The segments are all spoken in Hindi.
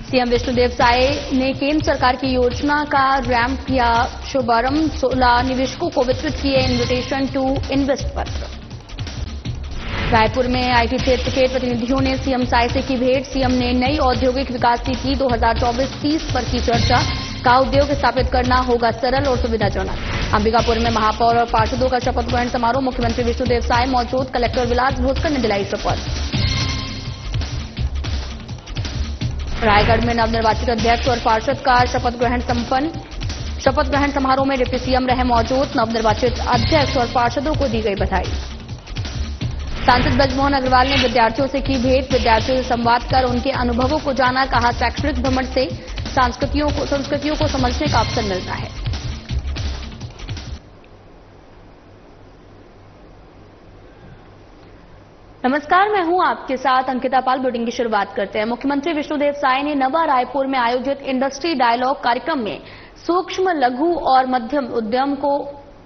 सीएम विष्णुदेव साय ने केंद्र सरकार की योजना का रैंप किया शुभारंभ। 16 निवेशकों को वितरित किए इन्विटेशन टू इन्वेस्ट पत्र। रायपुर में आईटी क्षेत्र के प्रतिनिधियों ने सीएम साय से की भेंट। सीएम ने नई औद्योगिक विकास नीति 2024-30 पर की चर्चा। का उद्योग स्थापित करना होगा सरल और सुविधाजनक। अंबिकापुर में महापौर और पार्षदों का शपथ ग्रहण समारोह। मुख्यमंत्री विष्णुदेव साय मौजूद। कलेक्टर विलास भोसकर ने दिलाई शपथ। रायगढ़ में नवनिर्वाचित अध्यक्ष और पार्षद का शपथ ग्रहण संपन्न। शपथ ग्रहण समारोह में डिप्टी सीएम रहे मौजूद। नवनिर्वाचित अध्यक्ष और पार्षदों को दी गई बधाई। सांसद ब्रजमोहन अग्रवाल ने विद्यार्थियों से की भेंट। विद्यार्थियों से संवाद कर उनके अनुभवों को जाना। कहा, शैक्षणिक भ्रमण से संस्कृतियों को समझने का अवसर मिलता है। नमस्कार, मैं हूं आपके साथ अंकिता पाल। बुलेटिन की शुरुआत करते हैं। मुख्यमंत्री विष्णुदेव साय ने नवा रायपुर में आयोजित इंडस्ट्री डायलॉग कार्यक्रम में सूक्ष्म, लघु और मध्यम उद्यम को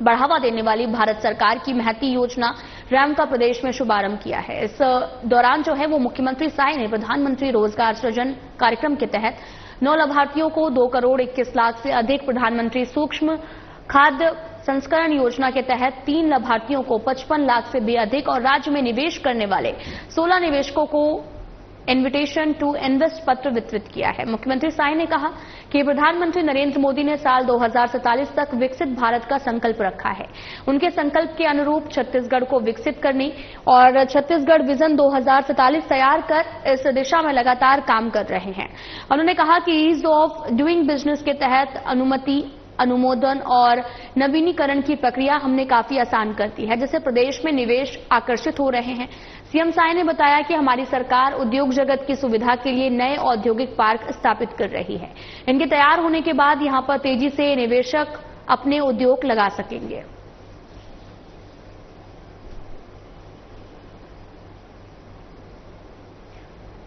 बढ़ावा देने वाली भारत सरकार की महती योजना रैंप का प्रदेश में शुभारंभ किया है। इस दौरान जो है वो मुख्यमंत्री साय ने प्रधानमंत्री रोजगार सृजन कार्यक्रम के तहत 9 लाभार्थियों को 2 करोड़ 21 लाख से अधिक, प्रधानमंत्री सूक्ष्म खाद्य संस्करण योजना के तहत 3 लाभार्थियों को 55 लाख से भी अधिक और राज्य में निवेश करने वाले 16 निवेशकों को इन्विटेशन टू इन्वेस्ट पत्र वितरित किया है। मुख्यमंत्री साय ने कहा कि प्रधानमंत्री नरेंद्र मोदी ने साल 2047 तक विकसित भारत का संकल्प रखा है। उनके संकल्प के अनुरूप छत्तीसगढ़ को विकसित करने और छत्तीसगढ़ विजन 2047 तैयार कर इस दिशा में लगातार काम कर रहे हैं। उन्होंने कहा कि ईज ऑफ डूइंग बिजनेस के तहत अनुमति, अनुमोदन और नवीनीकरण की प्रक्रिया हमने काफी आसान कर दी है, जिससे प्रदेश में निवेश आकर्षित हो रहे हैं। सीएम साय ने बताया कि हमारी सरकार उद्योग जगत की सुविधा के लिए नए औद्योगिक पार्क स्थापित कर रही है। इनके तैयार होने के बाद यहां पर तेजी से निवेशक अपने उद्योग लगा सकेंगे।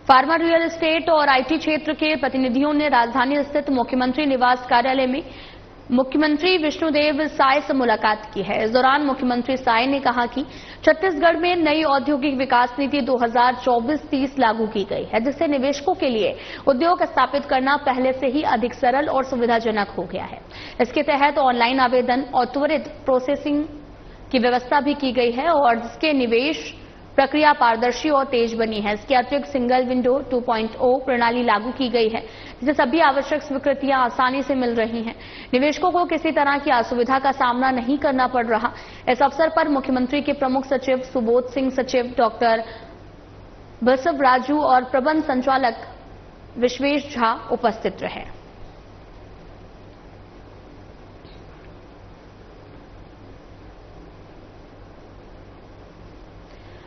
फार्मा, रियल एस्टेट और आईटी क्षेत्र के प्रतिनिधियों ने राजधानी स्थित मुख्यमंत्री निवास कार्यालय में मुख्यमंत्री विष्णुदेव साय से मुलाकात की है। इस दौरान मुख्यमंत्री साय ने कहा कि छत्तीसगढ़ में नई औद्योगिक विकास नीति 2024-30 लागू की गई है, जिससे निवेशकों के लिए उद्योग स्थापित करना पहले से ही अधिक सरल और सुविधाजनक हो गया है। इसके तहत ऑनलाइन आवेदन और त्वरित प्रोसेसिंग की व्यवस्था भी की गई है और जिसके निवेश प्रक्रिया पारदर्शी और तेज बनी है। इसके अतिरिक्त सिंगल विंडो 2.0 प्रणाली लागू की गई है, जिससे सभी आवश्यक स्वीकृतियां आसानी से मिल रही हैं। निवेशकों को किसी तरह की असुविधा का सामना नहीं करना पड़ रहा। इस अवसर पर मुख्यमंत्री के प्रमुख सचिव सुबोध सिंह, सचिव डॉक्टर बसव राजू और प्रबंध संचालक विश्वेश झा उपस्थित रहे।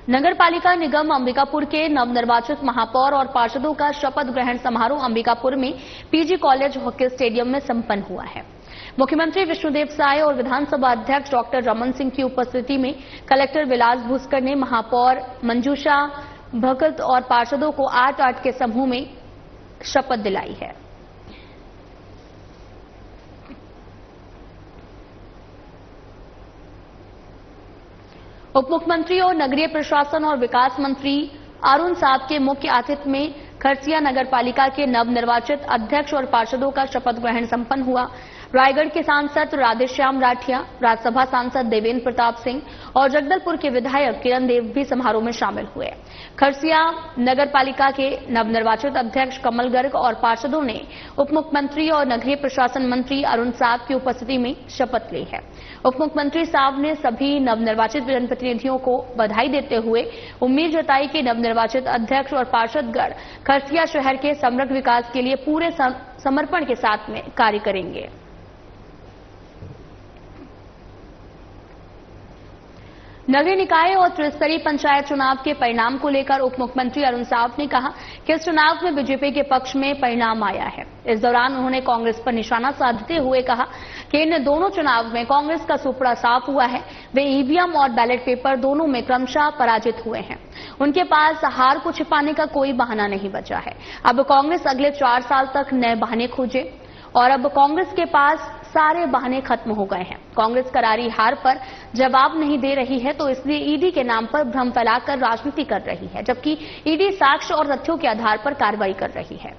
नगर पालिका निगम अंबिकापुर के नवनिर्वाचित महापौर और पार्षदों का शपथ ग्रहण समारोह अंबिकापुर में पीजी कॉलेज हॉकी स्टेडियम में संपन्न हुआ है। मुख्यमंत्री विष्णुदेव साय और विधानसभा अध्यक्ष डॉक्टर रमन सिंह की उपस्थिति में कलेक्टर विलास भोसकर ने महापौर मंजूषा भगत और पार्षदों को 8-8 के समूह में शपथ दिलाई है। उप मुख्यमंत्री और नगरीय प्रशासन और विकास मंत्री अरुण साव के मुख्य आतिथ्य में खरसिया नगर पालिका के नवनिर्वाचित अध्यक्ष और पार्षदों का शपथ ग्रहण संपन्न हुआ। रायगढ़ के सांसद राधेश्याम राठिया, राज्यसभा सांसद देवेंद्र प्रताप सिंह और जगदलपुर के विधायक किरण देव भी समारोह में शामिल हुए। खरसिया नगर पालिका के नवनिर्वाचित अध्यक्ष कमल गर्ग और पार्षदों ने उप मुख्यमंत्री और नगरीय प्रशासन मंत्री अरुण साव की उपस्थिति में शपथ ली है। उप मुख्यमंत्री साव ने सभी नवनिर्वाचित जनप्रतिनिधियों को बधाई देते हुए उम्मीद जताई कि नवनिर्वाचित अध्यक्ष और पार्षदगण खरसिया शहर के समग्र विकास के लिए पूरे समर्पण के साथ में कार्य करेंगे। नगरीय निकाय और त्रिस्तरीय पंचायत चुनाव के परिणाम को लेकर उप मुख्यमंत्री अरुण साव ने कहा कि इस चुनाव में बीजेपी के पक्ष में परिणाम आया है। इस दौरान उन्होंने कांग्रेस पर निशाना साधते हुए कहा कि इन दोनों चुनाव में कांग्रेस का सुपड़ा साफ हुआ है। वे ईवीएम और बैलेट पेपर दोनों में क्रमशः पराजित हुए हैं। उनके पास हार को छिपाने का कोई बहाना नहीं बचा है। अब कांग्रेस अगले 4 साल तक नए बहाने खोजे और अब कांग्रेस के पास सारे बहाने खत्म हो गए हैं। कांग्रेस करारी हार पर जवाब नहीं दे रही है, तो इसलिए ईडी के नाम पर भ्रम फैलाकर राजनीति कर रही है, जबकि ईडी साक्ष्य और तथ्यों के आधार पर कार्रवाई कर रही है।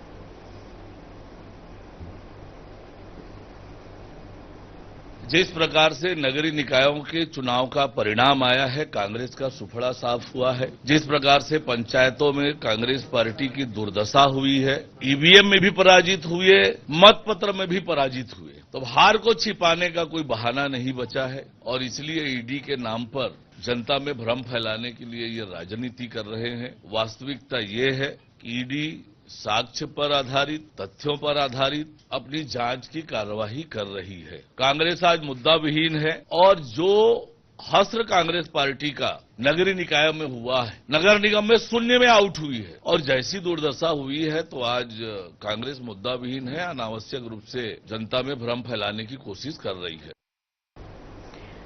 जिस प्रकार से नगरीय निकायों के चुनाव का परिणाम आया है, कांग्रेस का सुफड़ा साफ हुआ है। जिस प्रकार से पंचायतों में कांग्रेस पार्टी की दुर्दशा हुई है, ईवीएम में भी पराजित हुए, मतपत्र में भी पराजित हुए, तो हार को छिपाने का कोई बहाना नहीं बचा है और इसलिए ईडी के नाम पर जनता में भ्रम फैलाने के लिए ये राजनीति कर रहे हैं। वास्तविकता ये है कि ईडी साक्ष्य पर आधारित, तथ्यों पर आधारित अपनी जांच की कार्यवाही कर रही है। कांग्रेस आज मुद्दा विहीन है और जो हस्र कांग्रेस पार्टी का नगरीय निकाय में हुआ है, नगर निगम में शून्य में आउट हुई है और जैसी दुर्दशा हुई है तो आज कांग्रेस मुद्दा विहीन है, अनावश्यक रूप से जनता में भ्रम फैलाने की कोशिश कर रही है।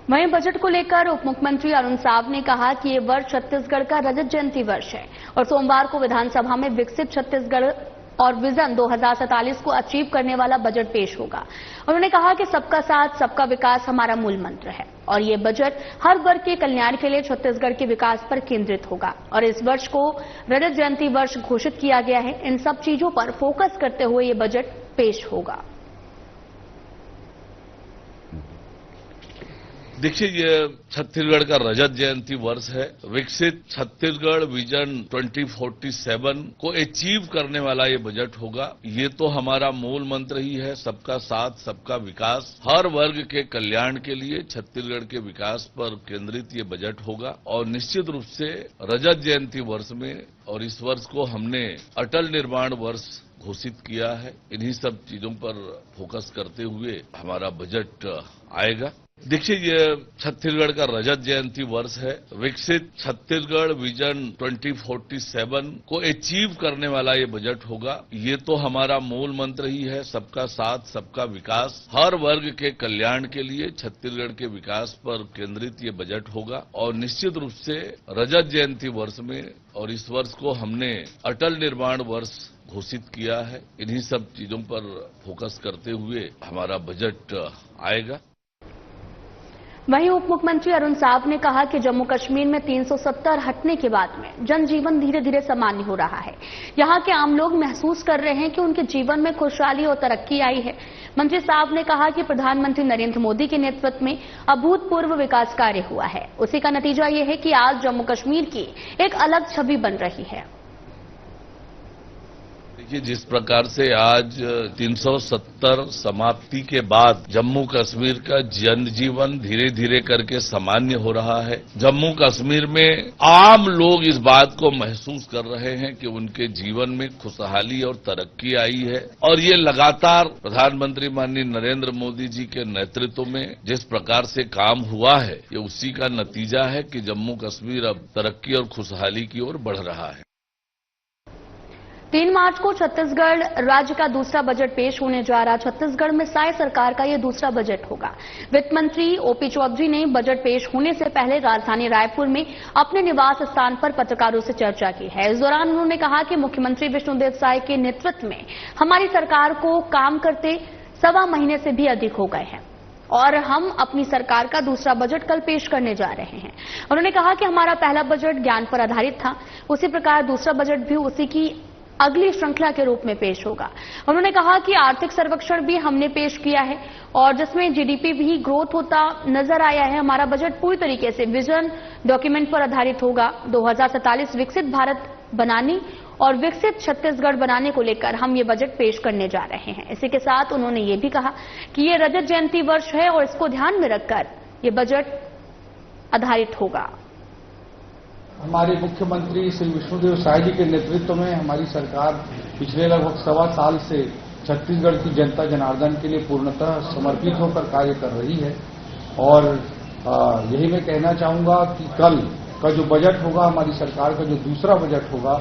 वहीं बजट को लेकर उप मुख्यमंत्री अरुण साव ने कहा कि ये वर्ष छत्तीसगढ़ का रजत जयंती वर्ष है और सोमवार को विधानसभा में विकसित छत्तीसगढ़ और विजन 2047 को अचीव करने वाला बजट पेश होगा। उन्होंने कहा कि सबका साथ सबका विकास हमारा मूल मंत्र है और ये बजट हर वर्ग के कल्याण के लिए छत्तीसगढ़ के विकास पर केंद्रित होगा और इस वर्ष को रजत जयंती वर्ष घोषित किया गया है। इन सब चीजों पर फोकस करते हुए ये बजट पेश होगा। देखिए, ये छत्तीसगढ़ का रजत जयंती वर्ष है। विकसित छत्तीसगढ़ विजन 2047 को अचीव करने वाला ये बजट होगा। ये तो हमारा मूल मंत्र ही है, सबका साथ सबका विकास। हर वर्ग के कल्याण के लिए छत्तीसगढ़ के विकास पर केंद्रित ये बजट होगा और निश्चित रूप से रजत जयंती वर्ष में और इस वर्ष को हमने अटल निर्माण वर्ष घोषित किया है। इन्हीं सब चीजों पर फोकस करते हुए हमारा बजट आएगा। देखिए, ये छत्तीसगढ़ का रजत जयंती वर्ष है। विकसित छत्तीसगढ़ विजन 2047 को अचीव करने वाला ये बजट होगा। ये तो हमारा मूल मंत्र ही है, सबका साथ सबका विकास। हर वर्ग के कल्याण के लिए छत्तीसगढ़ के विकास पर केंद्रित ये बजट होगा और निश्चित रूप से रजत जयंती वर्ष में और इस वर्ष को हमने अटल निर्माण वर्ष घोषित किया है। इन्हीं सब चीजों पर फोकस करते हुए हमारा बजट आएगा। वहीं उप मुख्यमंत्री अरुण साव ने कहा कि जम्मू कश्मीर में 370 हटने के बाद में जनजीवन धीरे धीरे सामान्य हो रहा है। यहां के आम लोग महसूस कर रहे हैं कि उनके जीवन में खुशहाली और तरक्की आई है। मंत्री साव ने कहा कि प्रधानमंत्री नरेंद्र मोदी के नेतृत्व में अभूतपूर्व विकास कार्य हुआ है। उसी का नतीजा ये है कि आज जम्मू कश्मीर की एक अलग छवि बन रही है। देखिए, जिस प्रकार से आज 370 समाप्ति के बाद जम्मू कश्मीर का जनजीवन धीरे धीरे करके सामान्य हो रहा है। जम्मू कश्मीर में आम लोग इस बात को महसूस कर रहे हैं कि उनके जीवन में खुशहाली और तरक्की आई है और ये लगातार प्रधानमंत्री माननीय नरेंद्र मोदी जी के नेतृत्व में जिस प्रकार से काम हुआ है, ये उसी का नतीजा है कि जम्मू कश्मीर अब तरक्की और खुशहाली की ओर बढ़ रहा है। 3 मार्च को छत्तीसगढ़ राज्य का दूसरा बजट पेश होने जा रहा। छत्तीसगढ़ में साय सरकार का यह दूसरा बजट होगा। वित्त मंत्री ओपी चौधरी ने बजट पेश होने से पहले राजधानी रायपुर में अपने निवास स्थान पर पत्रकारों से चर्चा की है। इस दौरान उन्होंने कहा कि मुख्यमंत्री विष्णुदेव साय के नेतृत्व में हमारी सरकार को काम करते 1.25 महीने से भी अधिक हो गए हैं और हम अपनी सरकार का दूसरा बजट कल पेश करने जा रहे हैं। उन्होंने कहा कि हमारा पहला बजट ज्ञान पर आधारित था, उसी प्रकार दूसरा बजट भी उसी की अगली श्रृंखला के रूप में पेश होगा। उन्होंने कहा कि आर्थिक सर्वेक्षण भी हमने पेश किया है और जिसमें जीडीपी भी ग्रोथ होता नजर आया है। हमारा बजट पूरी तरीके से विजन डॉक्यूमेंट पर आधारित होगा। 2047 विकसित भारत बनाने और विकसित छत्तीसगढ़ बनाने को लेकर हम ये बजट पेश करने जा रहे हैं। इसी के साथ उन्होंने ये भी कहा कि ये रजत जयंती वर्ष है और इसको ध्यान में रखकर ये बजट आधारित होगा। हमारे मुख्यमंत्री श्री विष्णुदेव साय जी के नेतृत्व में हमारी सरकार पिछले लगभग 1.25 साल से छत्तीसगढ़ की जनता जनार्दन के लिए पूर्णतः समर्पित होकर कार्य कर रही है और यही मैं कहना चाहूंगा कि कल का जो बजट होगा, हमारी सरकार का जो दूसरा बजट होगा,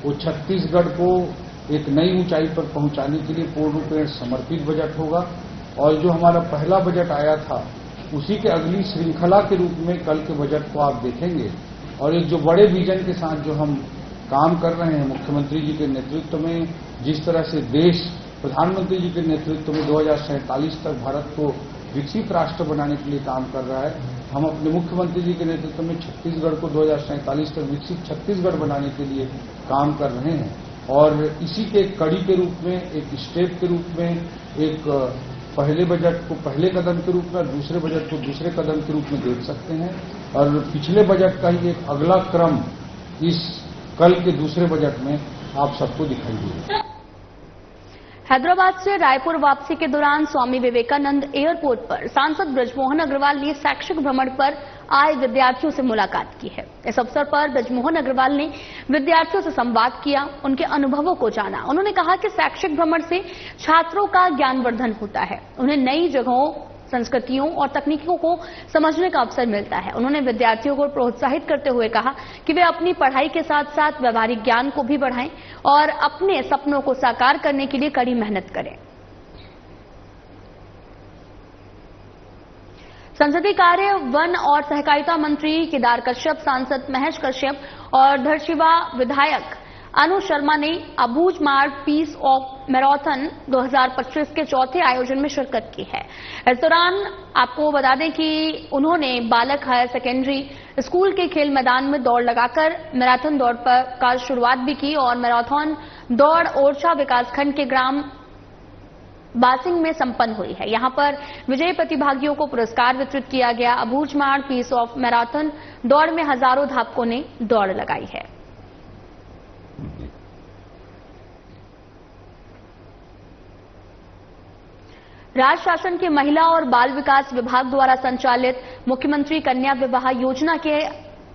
वो छत्तीसगढ़ को एक नई ऊंचाई पर पहुंचाने के लिए पूर्ण रूप में समर्पित बजट होगा और जो हमारा पहला बजट आया था उसी के अगली श्रृंखला के रूप में कल के बजट को आप देखेंगे और एक जो बड़े विजन के साथ जो हम काम कर रहे हैं मुख्यमंत्री जी के नेतृत्व में, जिस तरह से देश प्रधानमंत्री जी के नेतृत्व में 2047 तक भारत को विकसित राष्ट्र बनाने के लिए काम कर रहा है, हम अपने मुख्यमंत्री जी के नेतृत्व में छत्तीसगढ़ को 2047 तक विकसित छत्तीसगढ़ बनाने के लिए काम कर रहे हैं और इसी के एक कड़ी के रूप में, एक स्टेप के रूप में, एक पहले बजट को पहले कदम के रूप में और दूसरे बजट को दूसरे कदम के रूप में देख सकते हैं और पिछले बजट का ही एक अगला क्रम इस कल के दूसरे बजट में आप सबको दिखाई देगा। हैदराबाद से रायपुर वापसी के दौरान स्वामी विवेकानंद एयरपोर्ट पर सांसद बृजमोहन अग्रवाल ने शैक्षिक भ्रमण पर आए विद्यार्थियों से मुलाकात की है। इस अवसर पर बृजमोहन अग्रवाल ने विद्यार्थियों से संवाद किया, उनके अनुभवों को जाना। उन्होंने कहा कि शैक्षिक भ्रमण से छात्रों का ज्ञानवर्धन होता है, उन्हें नई जगहों, संस्कृतियों और तकनीकों को समझने का अवसर मिलता है। उन्होंने विद्यार्थियों को प्रोत्साहित करते हुए कहा कि वे अपनी पढ़ाई के साथ साथ व्यवहारिक ज्ञान को भी बढ़ाएं और अपने सपनों को साकार करने के लिए कड़ी मेहनत करें। संसदीय कार्य, वन और सहकारिता मंत्री केदार कश्यप, सांसद महेश कश्यप और धरशिवा विधायक अनु शर्मा ने अबूझ मार्ग पीस ऑफ मैराथन 2025 के चौथे आयोजन में शिरकत की है। इस दौरान आपको बता दें कि उन्होंने बालक हायर सेकेंडरी स्कूल के खेल मैदान में दौड़ लगाकर मैराथन दौड़ का शुरुआत भी की और मैराथन दौड़ ओरछा विकासखंड के ग्राम बासिंग में संपन्न हुई है। यहां पर विजयी प्रतिभागियों को पुरस्कार वितरित किया गया। अबूझ मार्ग पीस ऑफ मैराथन दौड़ में हजारों धावकों ने दौड़ लगाई है। राज्य शासन के महिला और बाल विकास विभाग द्वारा संचालित मुख्यमंत्री कन्या विवाह योजना के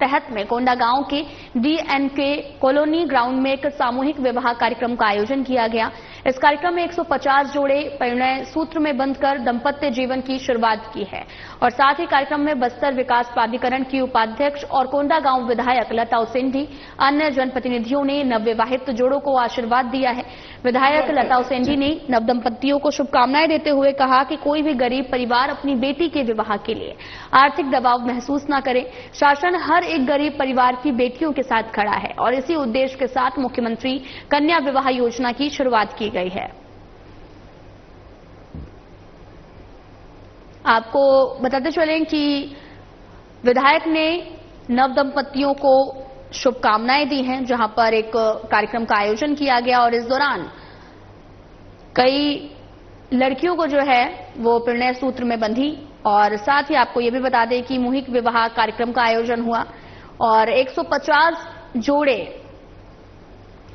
तहत में कोंडागांव के DNK कॉलोनी ग्राउंड में एक सामूहिक विवाह कार्यक्रम का आयोजन किया गया। इस कार्यक्रम में 150 जोड़े परिणय सूत्र में बंधकर दाम्पत्य जीवन की शुरुआत की है और साथ ही कार्यक्रम में बस्तर विकास प्राधिकरण की उपाध्यक्ष और कोंडागांव विधायक लता उसेंडी, अन्य जनप्रतिनिधियों ने नवविवाहित जोड़ों को आशीर्वाद दिया है। विधायक लता उसेंडी ने नवदंपतियों को शुभकामनाएं देते हुए कहा कि कोई भी गरीब परिवार अपनी बेटी के विवाह के लिए आर्थिक दबाव महसूस न करे। शासन हर एक गरीब परिवार की बेटियों के साथ खड़ा है और इसी उद्देश्य के साथ मुख्यमंत्री कन्या विवाह योजना की शुरुआत की गई है। आपको बताते चलें कि विधायक ने नवदंपतियों को शुभकामनाएं दी हैं, जहां पर एक कार्यक्रम का आयोजन किया गया और इस दौरान कई लड़कियों को जो है वो परिणय सूत्र में बंधी और साथ ही आपको ये भी बता दें कि सामूहिक विवाह कार्यक्रम का आयोजन हुआ और 150 जोड़े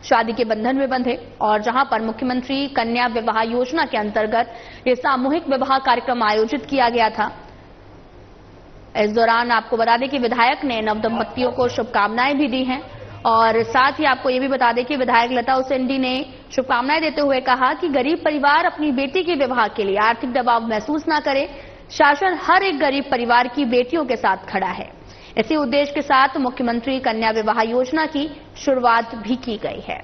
शादी के बंधन में बंधे और जहां पर मुख्यमंत्री कन्या विवाह योजना के अंतर्गत ये सामूहिक विवाह कार्यक्रम आयोजित किया गया था। इस दौरान आपको बता दें कि विधायक ने नवदंपतियों को शुभकामनाएं भी दी हैं और साथ ही आपको ये भी बता दें कि विधायक लता उसेंडी ने शुभकामनाएं देते हुए कहा कि गरीब परिवार अपनी बेटी के विवाह के लिए आर्थिक दबाव महसूस न करे। शासन हर एक गरीब परिवार की बेटियों के साथ खड़ा है। इसी उद्देश्य के साथ मुख्यमंत्री कन्या विवाह योजना की शुरुआत भी की गई है।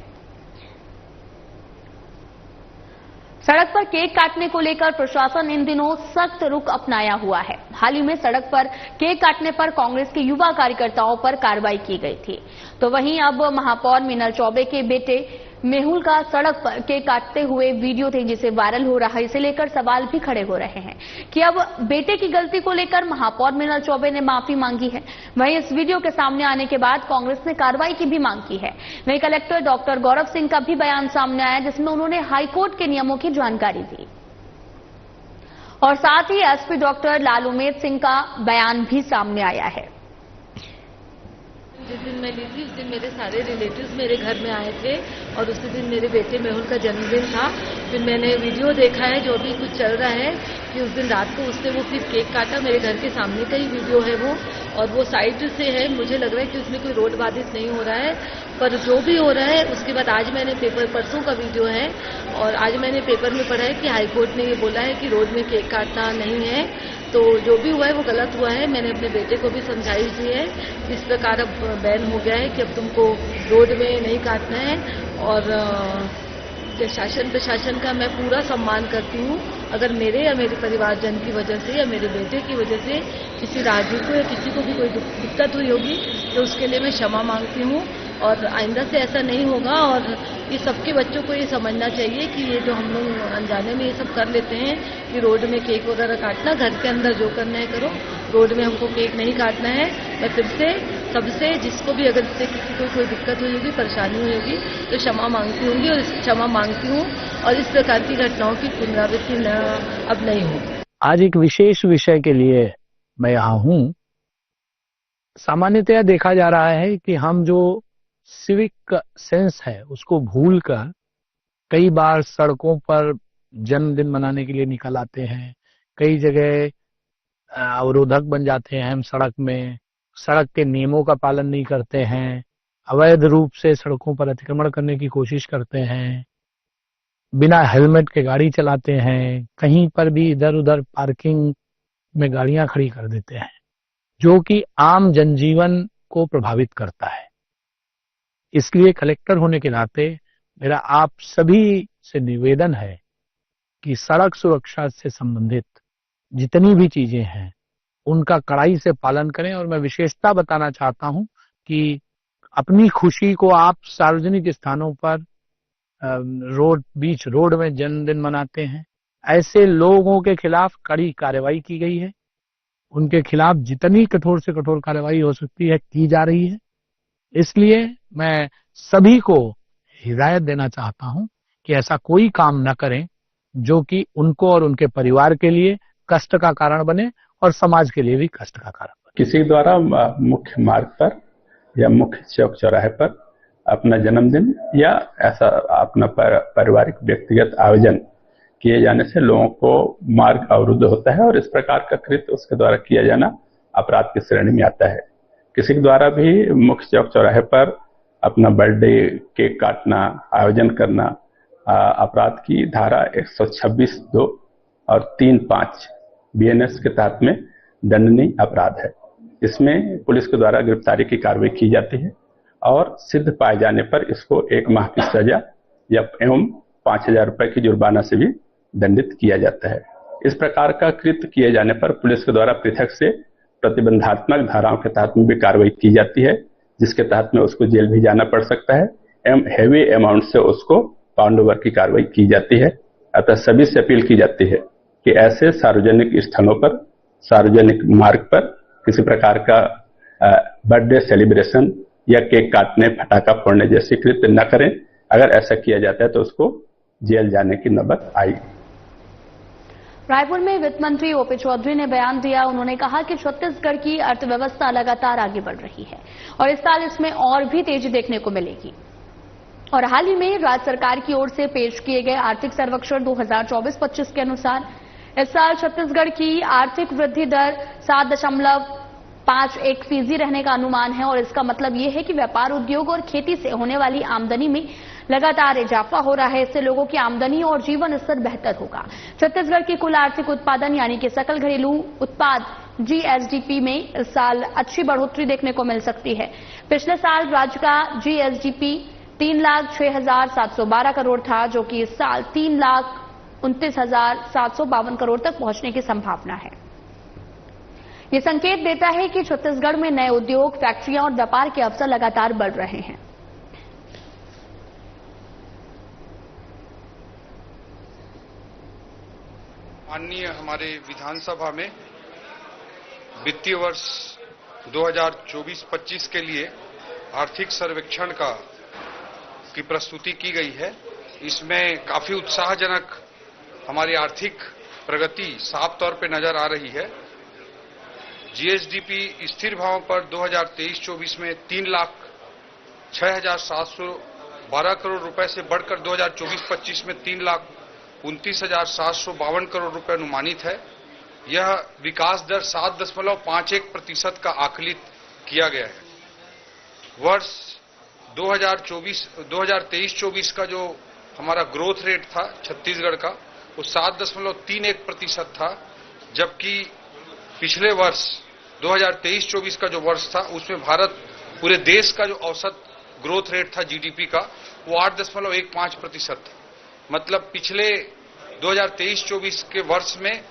सड़क पर केक काटने को लेकर प्रशासन इन दिनों सख्त रुख अपनाया हुआ है। हाल ही में सड़क पर केक काटने पर कांग्रेस के युवा कार्यकर्ताओं पर कार्रवाई की गई थी, तो वहीं अब महापौर मीनल चौबे के बेटे मेहुल का सड़क पर केक काटते हुए वीडियो तेजी से वायरल हो रहा है। इसे लेकर सवाल भी खड़े हो रहे हैं कि अब बेटे की गलती को लेकर महापौर मीनल चौबे ने माफी मांगी है। वहीं इस वीडियो के सामने आने के बाद कांग्रेस ने कार्रवाई की भी मांग की है। वहीं कलेक्टर डॉक्टर गौरव सिंह का भी बयान सामने आया, जिसमें उन्होंने हाईकोर्ट के नियमों की जानकारी दी और साथ ही एसपी डॉक्टर लालूमेद सिंह का बयान भी सामने आया है। जिस दिन मैं ली थी उस दिन मेरे सारे रिलेटिव्स मेरे घर में आए थे और उसी दिन मेरे बेटे मेहुल का जन्मदिन था। फिर मैंने वीडियो देखा है जो भी कुछ चल रहा है कि उस दिन रात को उसने वो फिर केक काटा। मेरे घर के सामने का ही वीडियो है वो और वो साइड से है। मुझे लग रहा है कि उसमें कोई रोड बाधित नहीं हो रहा है, पर जो भी हो रहा है उसके बाद आज मैंने परसों का वीडियो है और आज मैंने पेपर में पढ़ा है कि हाईकोर्ट ने ये बोला है कि रोड में केक काटना नहीं है। तो जो भी हुआ है वो गलत हुआ है। मैंने अपने बेटे को भी समझाई दी है इस प्रकार अब बैन हो गया है कि अब तुमको रोड में नहीं काटना है। और शासन प्रशासन का मैं पूरा सम्मान करती हूँ। अगर मेरे या मेरे परिवारजन की वजह से या मेरे बेटे की वजह से किसी राहगीर को या किसी को भी कोई दिक्कत हुई होगी तो उसके लिए मैं क्षमा मांगती हूँ और आइंदा से ऐसा नहीं होगा। और ये सबके बच्चों को ये समझना चाहिए कि ये जो हम लोग अनजाने में ये सब कर लेते हैं कि रोड में केक वगैरह काटना, घर के अंदर जो करना है करो, रोड में हमको केक नहीं काटना है। मैं फिर से सबसे जिसको भी अगर इससे किसी को कोई दिक्कत हुई होगी, परेशानी हुई होगी तो क्षमा मांगती होंगी और क्षमा मांगती हूँ और इस प्रकार की घटनाओं की पुनरावृत्ति अब नहीं होगी। आज एक विशेष विषय के लिए मैं यहाँ हूँ। सामान्यतया देखा जा रहा है कि हम जो सिविक सेंस है उसको भूलकर कई बार सड़कों पर जन्मदिन मनाने के लिए निकल आते हैं। कई जगह अवरोधक बन जाते हैं हम सड़क में, सड़क के नियमों का पालन नहीं करते हैं, अवैध रूप से सड़कों पर अतिक्रमण करने की कोशिश करते हैं, बिना हेलमेट के गाड़ी चलाते हैं, कहीं पर भी इधर उधर पार्किंग में गाड़ियां खड़ी कर देते हैं, जो कि आम जनजीवन को प्रभावित करता है। इसलिए कलेक्टर होने के नाते मेरा आप सभी से निवेदन है कि सड़क सुरक्षा से संबंधित जितनी भी चीजें हैं उनका कड़ाई से पालन करें। और मैं विशेषता बताना चाहता हूं कि अपनी खुशी को आप सार्वजनिक स्थानों पर बीच रोड में जन्मदिन मनाते हैं, ऐसे लोगों के खिलाफ कड़ी कार्रवाई की गई है। उनके खिलाफ जितनी कठोर से कठोर कार्रवाई हो सकती है की जा रही है। इसलिए मैं सभी को हिदायत देना चाहता हूं कि ऐसा कोई काम न करें जो कि उनको और उनके परिवार के लिए कष्ट का कारण बने और समाज के लिए भी कष्ट का कारण बने। किसी द्वारा मुख्य मार्ग पर या मुख्य चौक चौराहे पर अपना जन्मदिन या ऐसा अपना पारिवारिक व्यक्तिगत आयोजन किए जाने से लोगों को मार्ग अवरुद्ध होता है और इस प्रकार का कृत्य उसके द्वारा किया जाना अपराध की श्रेणी में आता है। किसी के द्वारा भी मुख्य चौक चौराहे पर अपना बर्थडे केक काटना, आयोजन करना अपराध की धारा 126(2) और 3(5) BNS के तहत में दंडनीय अपराध है। इसमें पुलिस के द्वारा गिरफ्तारी की कार्रवाई की जाती है और सिद्ध पाए जाने पर इसको 1 माह की सजा या एवं 5,000 रुपए की जुर्माना से भी दंडित किया जाता है। इस प्रकार का कृत्य किए जाने पर पुलिस के द्वारा पृथक से प्रतिबंधात्मक धाराओं के तहत में भी कार्रवाई की जाती है, जिसके तहत में उसको जेल भी जाना पड़ सकता है एवं हेवी अमाउंट से उसको पाउंड ओवर की कार्रवाई की जाती है। अतः सभी से अपील की जाती है कि ऐसे सार्वजनिक स्थलों पर, सार्वजनिक मार्ग पर किसी प्रकार का बर्थडे सेलिब्रेशन या केक काटने, पटाखा फोड़ने जैसे कृत्य न करें। अगर ऐसा किया जाता है तो उसको जेल जाने की नौबत आई। रायपुर में वित्त मंत्री ओपी चौधरी ने बयान दिया। उन्होंने कहा कि छत्तीसगढ़ की अर्थव्यवस्था लगातार आगे बढ़ रही है और इस साल इसमें और भी तेजी देखने को मिलेगी। और हाल ही में राज्य सरकार की ओर से पेश किए गए आर्थिक सर्वेक्षण 2024-25 के अनुसार इस साल छत्तीसगढ़ की आर्थिक वृद्धि दर 7.51% रहने का अनुमान है और इसका मतलब यह है कि व्यापार, उद्योग और खेती से होने वाली आमदनी में लगातार इजाफा हो रहा है। इससे लोगों की आमदनी और जीवन स्तर बेहतर होगा। छत्तीसगढ़ की कुल आर्थिक उत्पादन यानी कि सकल घरेलू उत्पाद GSDP में इस साल अच्छी बढ़ोतरी देखने को मिल सकती है। पिछले साल राज्य का GSDP 3,06,712 करोड़ था, जो कि इस साल 3,29,752 करोड़ तक पहुंचने की संभावना है। ये संकेत देता है कि छत्तीसगढ़ में नए उद्योग, फैक्ट्रियां और व्यापार के अवसर लगातार बढ़ रहे हैं। माननीय हमारे विधानसभा में वित्तीय वर्ष 2024-25 के लिए आर्थिक सर्वेक्षण की प्रस्तुति की गई है। इसमें काफी उत्साहजनक हमारी आर्थिक प्रगति साफ तौर पे नजर आ रही है। GSDP स्थिर भाव पर 2023-24 में 3,06,712 करोड़ रुपए से बढ़कर 2024-25 में 3,29,752 करोड़ रुपए अनुमानित है। यह विकास दर 7.51% का आकलित किया गया है। वर्ष 2023-24 का जो हमारा ग्रोथ रेट था छत्तीसगढ़ का, वो 7.31% था, जबकि पिछले वर्ष 2023-24 का जो वर्ष था उसमें भारत पूरे देश का जो औसत ग्रोथ रेट था GDP का, वो 8.15% था। मतलब पिछले 2023-24 के वर्ष में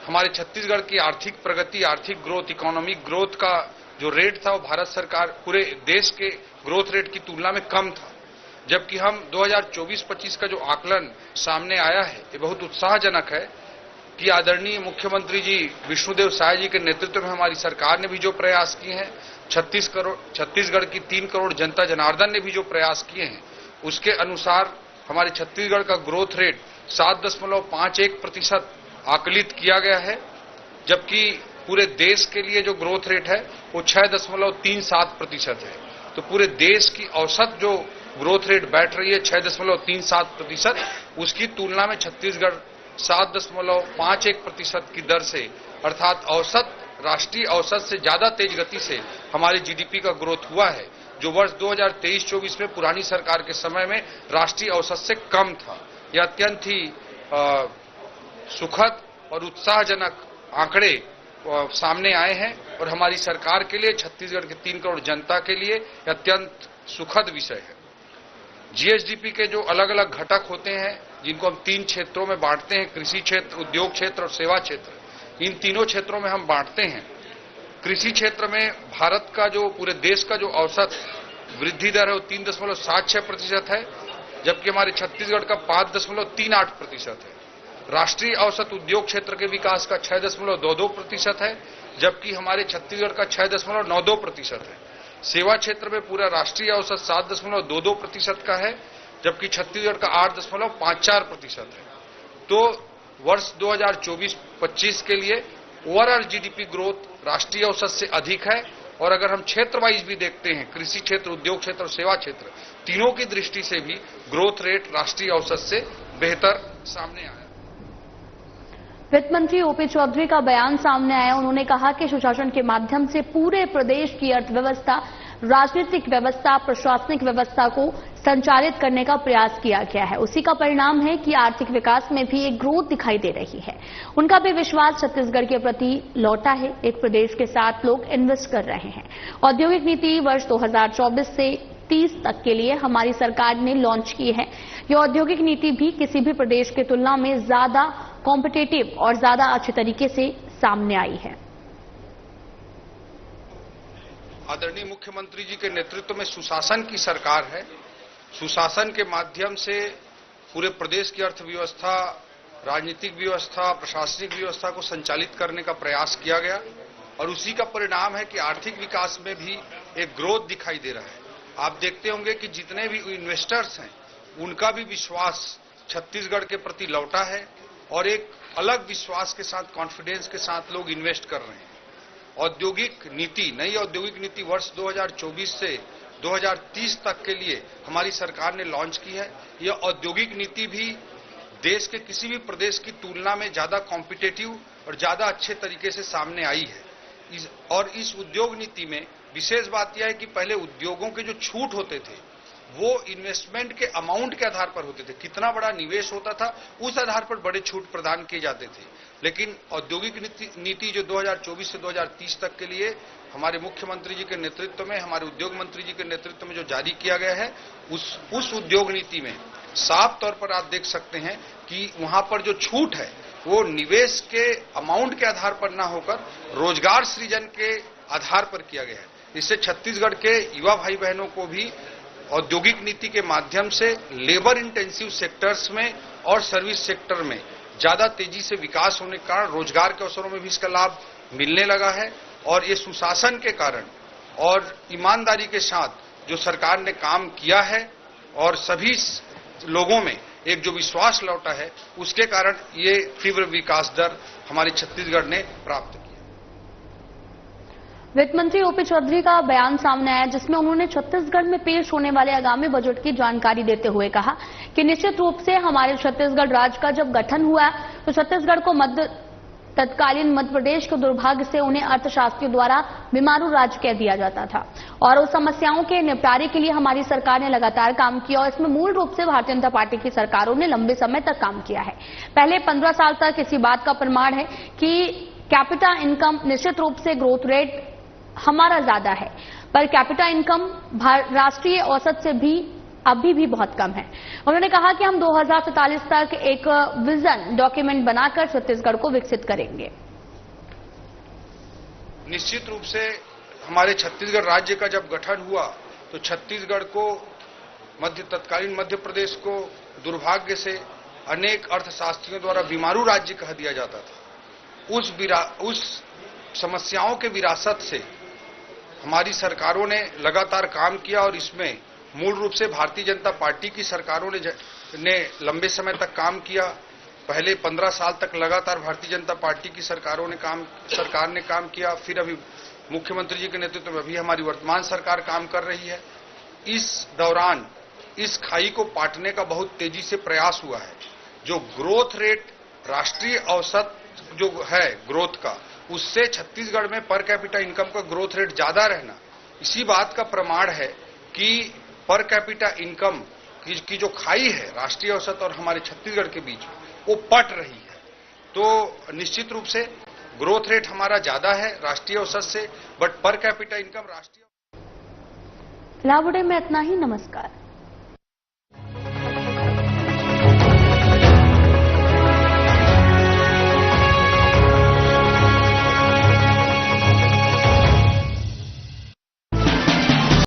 हमारे छत्तीसगढ़ की आर्थिक प्रगति, आर्थिक ग्रोथ, इकोनॉमिक ग्रोथ का जो रेट था वो भारत सरकार पूरे देश के ग्रोथ रेट की तुलना में कम था। जबकि हम 2024-25 का जो आकलन सामने आया है ये बहुत उत्साहजनक है कि आदरणीय मुख्यमंत्री जी विष्णुदेव साय जी के नेतृत्व में हमारी सरकार ने भी जो प्रयास किए हैं, छत्तीसगढ़ की 3 करोड़ जनता जनार्दन ने भी जो प्रयास किए हैं, उसके अनुसार हमारे छत्तीसगढ़ का ग्रोथ रेट 7.51% आकलित किया गया है, जबकि पूरे देश के लिए जो ग्रोथ रेट है वो 6.37% है। तो पूरे देश की औसत जो ग्रोथ रेट बैठ रही है 6.37%, उसकी तुलना में छत्तीसगढ़ 7.51% की दर से, अर्थात औसत राष्ट्रीय औसत से ज्यादा तेज गति से हमारे जीडीपी का ग्रोथ हुआ है, जो वर्ष 2023-24 में पुरानी सरकार के समय में राष्ट्रीय औसत से कम था। यह अत्यंत ही सुखद और उत्साहजनक आंकड़े सामने आए हैं और हमारी सरकार के लिए, छत्तीसगढ़ के 3 करोड़ जनता के लिए अत्यंत सुखद विषय है। जीएसडीपी के जो अलग अलग घटक होते हैं, जिनको हम 3 क्षेत्रों में बांटते हैं, कृषि क्षेत्र, उद्योग क्षेत्र और सेवा क्षेत्र, इन तीनों क्षेत्रों में हम बांटते हैं। कृषि क्षेत्र में भारत का जो, पूरे देश का जो औसत वृद्धि दर है वो 3.76% है, जबकि हमारे छत्तीसगढ़ का 5.38% है। राष्ट्रीय औसत उद्योग क्षेत्र के विकास का 6.22% है, जबकि हमारे छत्तीसगढ़ का 6.92% है। सेवा क्षेत्र में पूरा राष्ट्रीय औसत 7.22% का है, जबकि छत्तीसगढ़ का 8.54% है। तो वर्ष 2024-25 के लिए ओवरऑल जीडीपी ग्रोथ राष्ट्रीय औसत से अधिक है। और अगर हम क्षेत्र वाइज भी देखते हैं, कृषि क्षेत्र, उद्योग क्षेत्र और सेवा क्षेत्र, तीनों की दृष्टि से भी ग्रोथ रेट राष्ट्रीय औसत से बेहतर सामने आया। वित्त मंत्री ओपी चौधरी का बयान सामने आया। उन्होंने कहा कि सुशासन के माध्यम से पूरे प्रदेश की अर्थव्यवस्था, राजनीतिक व्यवस्था, प्रशासनिक व्यवस्था को संचालित करने का प्रयास किया गया है। उसी का परिणाम है कि आर्थिक विकास में भी एक ग्रोथ दिखाई दे रही है। उनका भी विश्वास छत्तीसगढ़ के प्रति लौटा है। एक प्रदेश के साथ लोग इन्वेस्ट कर रहे हैं। औद्योगिक नीति वर्ष 2024 से 30 तक के लिए हमारी सरकार ने लॉन्च की है। यह औद्योगिक नीति भी किसी भी प्रदेश की तुलना में ज्यादा कॉम्पिटिटिव और ज्यादा अच्छे तरीके से सामने आई है। आदरणीय मुख्यमंत्री जी के नेतृत्व में सुशासन की सरकार है। सुशासन के माध्यम से पूरे प्रदेश की अर्थव्यवस्था, राजनीतिक व्यवस्था, प्रशासनिक व्यवस्था को संचालित करने का प्रयास किया गया और उसी का परिणाम है कि आर्थिक विकास में भी एक ग्रोथ दिखाई दे रहा है। आप देखते होंगे कि जितने भी इन्वेस्टर्स हैं, उनका भी विश्वास छत्तीसगढ़ के प्रति लौटा है और एक अलग विश्वास के साथ, कॉन्फिडेंस के साथ लोग इन्वेस्ट कर रहे हैं। औद्योगिक नीति, नई औद्योगिक नीति वर्ष 2024 से 2030 तक के लिए हमारी सरकार ने लॉन्च की है। यह औद्योगिक नीति भी देश के किसी भी प्रदेश की तुलना में ज्यादा कॉम्पिटिटिव और ज्यादा अच्छे तरीके से सामने आई है। इस उद्योग नीति में विशेष बात यह है कि पहले उद्योगों के जो छूट होते थे वो इन्वेस्टमेंट के अमाउंट के आधार पर होते थे, कितना बड़ा निवेश होता था उस आधार पर बड़े छूट प्रदान किए जाते थे। लेकिन औद्योगिक नीति जो 2024 से 2030 तक के लिए हमारे मुख्यमंत्री जी के नेतृत्व में, हमारे उद्योग मंत्री जी के नेतृत्व में जो जारी किया गया है, उस उद्योग नीति में साफ तौर पर आप देख सकते हैं कि वहां पर जो छूट है वो निवेश के अमाउंट के आधार पर ना होकर रोजगार सृजन के आधार पर किया गया है। इससे छत्तीसगढ़ के युवा भाई बहनों को भी औद्योगिक नीति के माध्यम से लेबर इंटेंसिव सेक्टर्स में और सर्विस सेक्टर में ज्यादा तेजी से विकास होने के कारण रोजगार के अवसरों में भी इसका लाभ मिलने लगा है। और ये सुशासन के कारण और ईमानदारी के साथ जो सरकार ने काम किया है और सभी लोगों में एक जो विश्वास लौटा है, उसके कारण ये तीव्र विकास दर हमारे छत्तीसगढ़ ने प्राप्त किया। वित्त मंत्री ओपी चौधरी का बयान सामने आया, जिसमें उन्होंने छत्तीसगढ़ में पेश होने वाले आगामी बजट की जानकारी देते हुए कहा कि निश्चित रूप से हमारे छत्तीसगढ़ राज्य का जब गठन हुआ तो छत्तीसगढ़ को तत्कालीन मध्य प्रदेश के दुर्भाग्य से उन्हें अर्थशास्त्रियों द्वारा बीमारू राज्य कह दिया जाता था और उस समस्याओं के निपटारे के लिए हमारी सरकार ने लगातार काम किया और इसमें मूल रूप से भारतीय जनता पार्टी की सरकारों ने लंबे समय तक काम किया है। पहले 15 साल तक इसी बात का प्रमाण है कि कैपिटा इनकम निश्चित रूप से ग्रोथ रेट हमारा ज्यादा है, पर कैपिटा इनकम राष्ट्रीय औसत से भी अभी भी बहुत कम है। उन्होंने कहा कि हम 2047 तक एक विजन डॉक्यूमेंट बनाकर छत्तीसगढ़ को विकसित करेंगे। निश्चित रूप से हमारे छत्तीसगढ़ राज्य का जब गठन हुआ तो छत्तीसगढ़ को तत्कालीन मध्य प्रदेश को दुर्भाग्य से अनेक अर्थशास्त्रियों द्वारा बीमारू राज्य कह दिया जाता था। उस समस्याओं के विरासत से हमारी सरकारों ने लगातार काम किया और इसमें मूल रूप से भारतीय जनता पार्टी की सरकारों ने लंबे समय तक काम किया। पहले 15 साल तक लगातार भारतीय जनता पार्टी की सरकार ने काम किया। फिर अभी मुख्यमंत्री जी के नेतृत्व में अभी हमारी वर्तमान सरकार काम कर रही है। इस दौरान इस खाई को पाटने का बहुत तेजी से प्रयास हुआ है। जो ग्रोथ रेट राष्ट्रीय औसत जो है ग्रोथ का, उससे छत्तीसगढ़ में पर कैपिटा इनकम का ग्रोथ रेट ज्यादा रहना इसी बात का प्रमाण है कि पर कैपिटा इनकम की जो खाई है राष्ट्रीय औसत और हमारे छत्तीसगढ़ के बीच वो पट रही है। तो निश्चित रूप से ग्रोथ रेट हमारा ज्यादा है राष्ट्रीय औसत से, बट पर कैपिटा इनकम राष्ट्रीय। फिलहाल बुलेटिन में इतना ही। नमस्कार।